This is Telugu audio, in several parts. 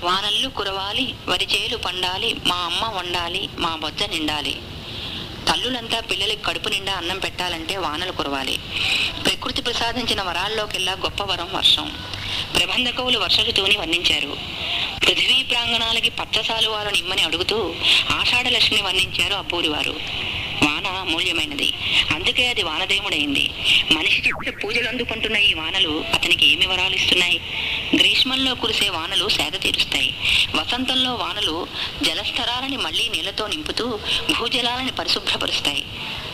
వానల్లు కురవాలి, వరిచేలు పండాలి, మా అమ్మ వండాలి, మా బొజ్జ నిండాలి. తల్లులంతా పిల్లలకి కడుపు నిండా అన్నం పెట్టాలంటే వానలు కురవాలి. ప్రకృతి ప్రసాదించిన వరాల్లోకెల్లా గొప్ప వరం వర్షం. ప్రబంధ కవులు వర్ష ఋతువుని వర్ణించారు. పృథివీ ప్రాంగణాలకి పచ్చసాలు వారు నిమ్మని అడుగుతూ ఆషాఢలక్ష్మిని వర్ణించారు అబ్బూరివారు. వాన అమూల్యమైనది, అందుకే అది వానదేవుడైంది. మనిషి చేసే పూజలు అందుకుంటున్న ఈ వానలు అతనికి ఏమి వరాలు ఇస్తున్నాయి? గ్రీష్మంలో కురిసే వానలు సేద తీరుస్తాయి. వసంతంలో వానలు జలస్థరాలని మళ్లీ నీళ్లతో నింపుతూ భూజలాలని పరిశుభ్రపరుస్తాయి.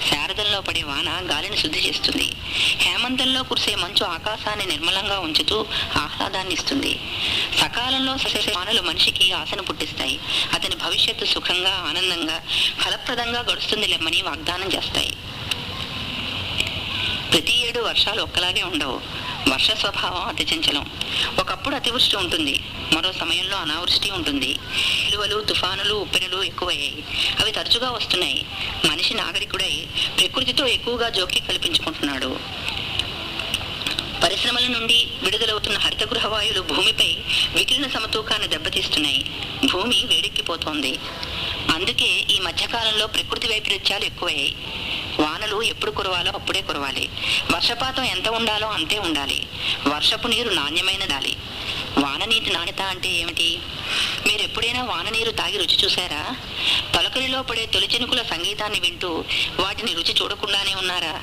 శారదంలో పడే వాన గాలిని శుద్ధి చేస్తుంది. హేమంతంలో కురిసే మంచు ఆకాశాన్ని నిర్మలంగా ఉంచుతూ ఆహ్లాదాన్ని ఇస్తుంది. సకాలంలో ససే వానలు మనిషికి ఆశను పుట్టిస్తాయి. అతని భవిష్యత్తు సుఖంగా, ఆనందంగా, ఫలప్రదంగా గడుస్తుంది లెమ్మని వాగ్దానం చేస్తాయి. ప్రతి ఏడు వర్షాలు ఒక్కలాగే ఉండవు. వర్ష స్వభావం అతి చంచలం. ఒకప్పుడు అతివృష్టి ఉంటుంది, మరో సమయంలో అనావృష్టి ఉంటుంది. విలువలు, తుఫానులు, ఉప్పెనులు ఎక్కువయ్యాయి. అవి తరచుగా వస్తున్నాయి. మనిషి నాగరికుడై ప్రకృతితో ఎక్కువగా జోక్యం కల్పించుకుంటున్నాడు. పరిశ్రమల నుండి విడుదలవుతున్న హరితగృహ వాయువులు భూమిపై వికిరణ సమతూకాన్ని దెబ్బతీస్తున్నాయి. భూమి వేడెక్కిపోతోంది. అందుకే ఈ మధ్యకాలంలో ప్రకృతి వైపరీత్యాలు ఎక్కువయ్యాయి. వానలు ఎప్పుడు కురవాలో అప్పుడే కురవాలి. వర్షపాతం ఎంత ఉండాలో అంతే ఉండాలి. వర్షపు నీరు నాణ్యమైనదాలి. వాననీటి నాణ్యత అంటే ఏమిటి? మీరు ఎప్పుడైనా వాన నీరు తాగి రుచి చూశారా? తొలకరిలో పడే తొలిచెనుకుల సంగీతాన్ని వింటూ వాటిని రుచి చూడకుండానే ఉన్నారా?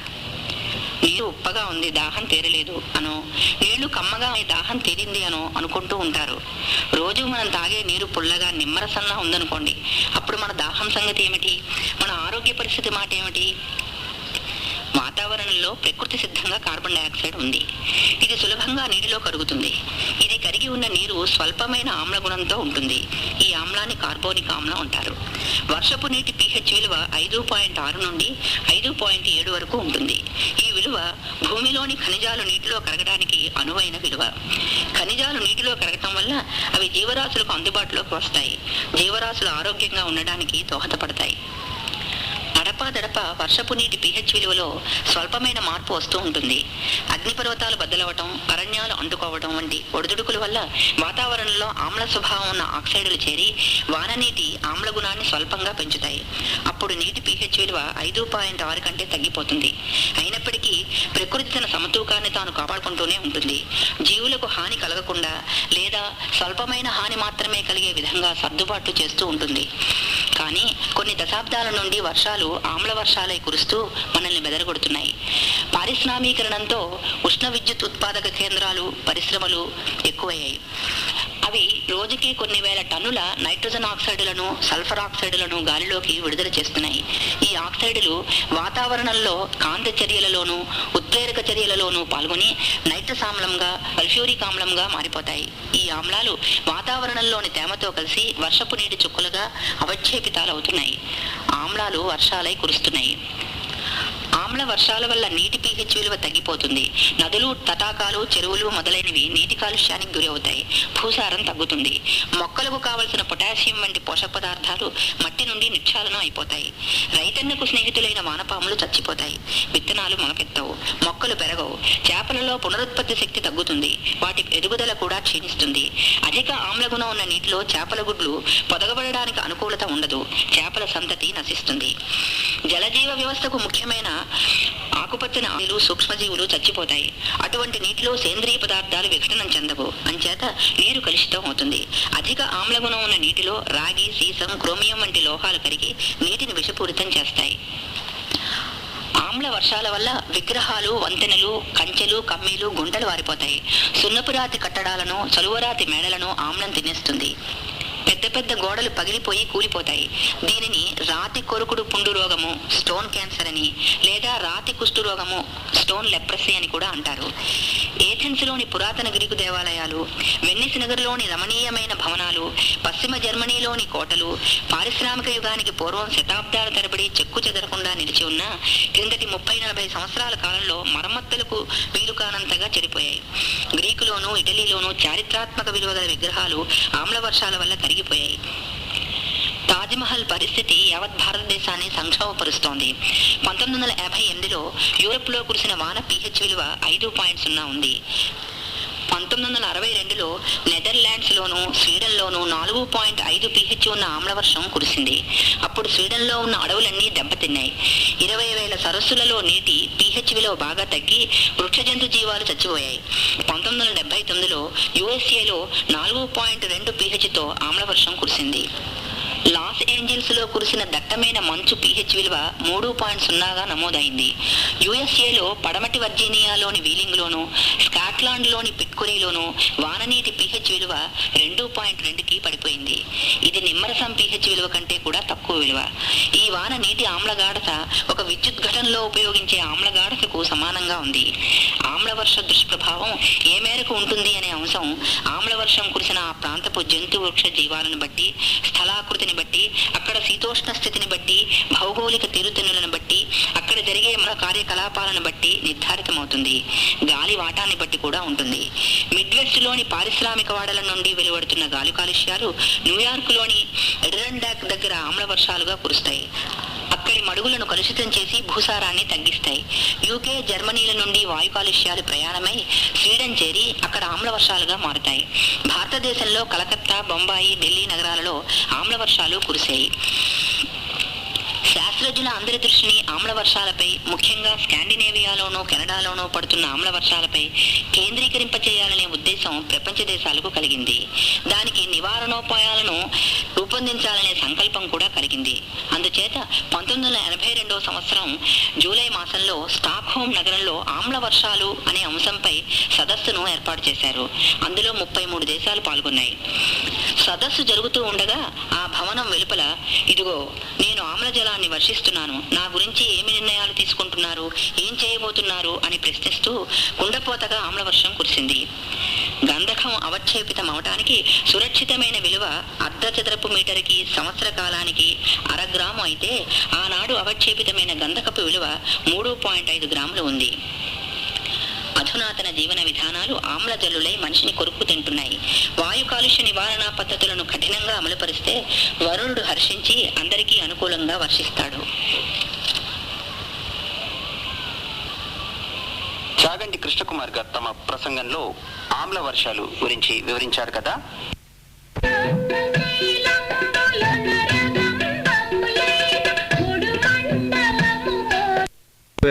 నీరు ఉప్పగా ఉంది, దాహం తీరలేదు అనో, నీళ్లు కమ్మగా దాహం తీరింది అనో అనుకుంటూ ఉంటారు. రోజు మనం తాగే నీరు పుల్లగా, నిమ్మరసంగా ఉందనుకోండి, అప్పుడు మన దాహం సంగతి ఏమిటి? మన ఆరోగ్య పరిస్థితి మాట ఏమిటి? వాతావరణంలో ప్రకృతి సిద్ధంగా కార్బన్ డైఆక్సైడ్ ఉంది. ఇది సులభంగా నీటిలో కరుగుతుంది. ఇది కరిగి ఉన్న నీరు స్వల్పమైన ఆమ్ల గుణంతో ఉంటుంది. ఈ ఆమ్లాన్ని కార్బోనిక్ ఆమ్లం అంటారు. వర్షపు నీటి pH విలువ 5.6 నుండి 5.7 వరకు ఉంటుంది. ఈ విలువ భూమిలోని ఖనిజాలు నీటిలో కరగడానికి అనువైన విలువ. ఖనిజాలు నీటిలో కరగటం వల్ల అవి జీవరాశులకు అందుబాటులోకి వస్తాయి. జీవరాశులు ఆరోగ్యంగా ఉండడానికి దోహదపడతాయి. అడపాదడప వర్షపు నీటి pH విలువలో స్వల్పమైన మార్పు వస్తూ ఉంటుంది. అగ్నిపర్వతాలు బద్దలవటం, అరణ్యాలు అంటుకోవడం వంటి ఒడిదుడుకుల వల్ల వాతావరణంలో ఆమ్ల స్వభావం ఉన్న ఆక్సైడులు చేరి వాననీటి ఆమ్ల గుణాన్ని స్వల్పంగా పెంచుతాయి. అప్పుడు నీటి pH విలువ 5.6 కంటే తగ్గిపోతుంది. అయినప్పటికీ ప్రకృతి తన సమతూకాన్ని తాను కాపాడుకుంటూనే ఉంటుంది. జీవులకు హాని కలగకుండా లేదా స్వల్పమైన హాని మాత్రమే కలిగే విధంగా సర్దుబాట్లు చేస్తూ ఉంటుంది. కానీ కొన్ని దశాబ్దాల నుండి వర్షాలు ఆమ్ల వర్షాలై కురుస్తూ మనల్ని బెదరగొడుతున్నాయి. పారిశ్రామీకరణంతో ఉష్ణ విద్యుత్ ఉత్పాదక కేంద్రాలు, పరిశ్రమలు ఎక్కువయ్యాయి. అవి రోజుకి కొన్ని వేల టన్నుల నైట్రోజన్ ఆక్సైడులను, సల్ఫర్ ఆక్సైడులను గాలిలోకి విడుదల చేస్తున్నాయి. ఈ ఆక్సైడులు వాతావరణంలో కాంతి చర్యలలోనూ, ఉత్ప్రేరక చర్యలలోనూ పాల్గొని నైట్రస్ ఆమ్లంగా, సల్ఫ్యూరిక్ ఆమ్లంగా మారిపోతాయి. ఈ ఆమ్లాలు వాతావరణంలోని తేమతో కలిసి వర్షపు నీటి చుక్కలుగా అవక్షేపితాలవుతున్నాయి. ఆమ్లాలు వర్షాలై కురుస్తున్నాయి. ఆమ్ల వర్షాల వల్ల నీటి pH విలువ తగ్గిపోతుంది. నదులు, తటాకాలు, చెరువులు మొదలైనవి నీటి కాలుష్యానికి గురి అవుతాయి. భూసారం తగ్గుతుంది. మొక్కలకు కావలసిన పొటాషియం వంటి పోషక పదార్థాలు మట్టి నుండి నిక్షాళనం అయిపోతాయి. రైతన్నకు స్నేహితులైన వానపాములు చచ్చిపోతాయి. విత్తనాలు మొలకెత్తవు, మొక్కలు పెరగవు. చేపలలో పునరుత్పత్తి శక్తి తగ్గుతుంది. వాటి ఎదుగుదల కూడా క్షీణిస్తుంది. అధిక ఆమ్లగుణం ఉన్న నీటిలో చేపల గుడ్లు పొదగబడడానికి అనుకూలత ఉండదు. చేపల సంతతి నశిస్తుంది. జలజీవ వ్యవస్థకు ముఖ్యమైన ఆకుపచ్చని ఆకులు, సూక్ష్మజీవులు చచ్చిపోతాయి. అటువంటి నీటిలో సేంద్రియ పదార్థాలు విఘటనం చెందవు. అంచేత నీరు కలుషితం అవుతుంది. అధిక ఆమ్లగుణం ఉన్న నీటిలో రాగి, సీసం, క్రోమియం వంటి లోహాలు కరిగి నీటిని విషపూరితం చేస్తాయి. ఆమ్ల వర్షాల వల్ల విగ్రహాలు, వంతెనలు, కంచెలు, కమ్మీలు, గుంటలు వారిపోతాయి. సున్నపురాతి కట్టడాలను, చలువరాతి మేడలను ఆమ్లం తినేస్తుంది. పెద్ద పెద్ద గోడలు పగిలిపోయి కూలిపోతాయి. దీనిని రాతి కొరుకుడు పుండు రోగము, స్టోన్ క్యాన్సర్ అని, లేదా రాతి కుష్టు రోగము, స్టోన్ లెప్రసీ అని కూడా అంటారు. ఏథెన్స్ లోని పురాతన గ్రీకు దేవాలయాలు, వెన్నిస్ నగర్లోని రమణీయమైన భవనాలు, పశ్చిమ జర్మనీలోని కోటలు పారిశ్రామిక యుగానికి పూర్వం శతాబ్దాల తరబడి చెక్కు చెదరకుండా నిలిచి ఉన్న క్రిందటి 30-40 సంవత్సరాల కాలంలో మరమ్మతులకు వీలు కానంతగా చెడిపోయాయి. గ్రీకులోను, ఇటలీలోను చారిత్రాత్మక విలువ గల విగ్రహాలు ఆమ్ల వర్షాల వల్ల కరిగిపోయాయి. తాజ్మహల్ పరిస్థితి యావత్ భారతదేశాన్ని సంక్షోభపరుస్తోంది. 1958లో యూరప్ లో కురిసిన వాన pH విలువ 5.0 ఉంది. 1962లో నెదర్లాండ్స్లోను స్వీడన్లోను 4.5 pH ఉన్న ఆమ్లవర్షం కురిసింది. అప్పుడు స్వీడన్లో ఉన్న అడవులన్నీ దెబ్బతిన్నాయి. 20,000 సరస్సులలో నీటి pH విలువ బాగా తగ్గి వృక్ష జంతు జీవాలు చచ్చిపోయాయి. 1979లో యుఎస్ఏలో 4.2 pHతో ఆమ్లవర్షం కురిసింది. లాస్ ఏంజల్స్లో కురిసిన దట్టమైన మంచు pH విలువ 3.0గా నమోదైంది. యుఎస్ఏలో పడమటి వర్జీనియాలోని వీలింగ్లోను స్కాట్లాండ్లోని పిట్కొరీలోను వాననీటి pH విలువ 2.2కి పడిపోయింది. ఇది నిమ్మరసం pH విలువ కంటే కూడా తక్కువ విలువ. ఈ వాన నీటి ఆమ్లగాఢత ఒక విద్యుత్ ఘటనలో ఉపయోగించే ఆమ్లగాఢతకు సమానంగా ఉంది. ఆమ్లవర్ష దుష్ప్రభావం ఏ మేరకు ఉంటుంది అనే అంశం ఆమ్లవర్షం కురిసిన ఆ ప్రాంతపు జంతు వృక్ష జీవాలను బట్టి, స్థలాకృతిని బట్టి, అక్కడ శీతోష్ణ స్థితిని బట్టి, భౌగోళిక తీరుతెన్నులను బట్టి, అక్కడ జరిగే కార్యకలాపాలను బట్టి నిర్ధారితమవుతుంది. గాలి వాటాన్ని బట్టి కూడా ఉంటుంది. మిడ్వెస్ట్లోని పారిశ్రామిక వాడల నుండి వెలువడుతున్న గాలి కాలుష్యాలు న్యూయార్క్లోని ఎడిరండాక్ దగ్గర ఆమ్లవర్షాలుగా కురుస్తాయి. అక్కడి మడుగులను కలుషితం చేసి భూసారాన్ని తగ్గిస్తాయి. యూకే, జర్మనీల నుండి వాయు కాలుష్యాలు ప్రయాణమై స్వీడన్ చేరి అక్కడ ఆమ్లవర్షాలుగా మారుతాయి. భారతదేశంలో కలకత్తా, బొంబాయి, ఢిల్లీ నగరాలలో ఆమ్లవర్షాలు కురిశాయి. శాస్త్రజ్ఞుల అందరి దృష్టిని ఆమ్లవర్షాలపై, ముఖ్యంగా స్కాండినేవియాలోనూ కెనడాలోనూ పడుతున్న ఆమ్లవర్షాలపై కేంద్రీకరింపచేయాలనే ఉద్దేశం ప్రపంచ దేశాలకు కలిగింది. దానికి నివారణోపాయాలను రూపొందించాలనే సంకల్పం కూడా కలిగింది. అందుచేత 1982వ సంవత్సరం జూలై మాసంలో స్టాక్హోమ్ నగరంలో ఆమ్లవర్షాలు అనే అంశంపై సదస్సును ఏర్పాటు చేశారు. అందులో 33 దేశాలు పాల్గొన్నాయి. సదస్సు జరుగుతూ ఉండగా ఆ భవనం వెలుపల, ఇదిగో నేను ఆమ్లజలాన్ని వర్షిస్తున్నాను, నా గురించి ఏమి నిర్ణయాలు తీసుకుంటున్నారు, ఏం చేయబోతున్నారు అని ప్రశ్నిస్తూ కుండపోతగా ఆమ్లవర్షం కురిసింది. గంధకం అవక్షేపితం అవటానికి సురక్షితమైన విలువ అర్ధ చదరపు మీటరుకి సంవత్సర కాలానికి 1/2 గ్రాము అయితే ఆనాడు అవక్షేపితమైన గంధకపు విలువ 3.5 గ్రాములు ఉంది. అధునాతన జీవన విధానాలు ఆమ్లజల్లులై మనిషిని కొరుకు తింటున్నాయి. వాయు కాలుష్య నివారణ పద్ధతులను కఠినంగా అమలుపరిస్తే వరుణుడు హర్షించి అందరికీ అనుకూలంగా వర్షిస్తాడు. చాగంటి కృష్ణకుమార్ గారు తమ ప్రసంగంలో ఆమ్ల వర్షాలు గురించి వివరించారు కదా.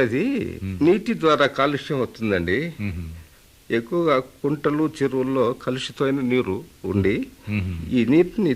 అది నీటి ద్వారా కాలుష్యం వస్తుందండి. ఎక్కువగా కుంటలు, చెరువుల్లో కలుషితమైన నీరు ఉండి ఈ నీటిని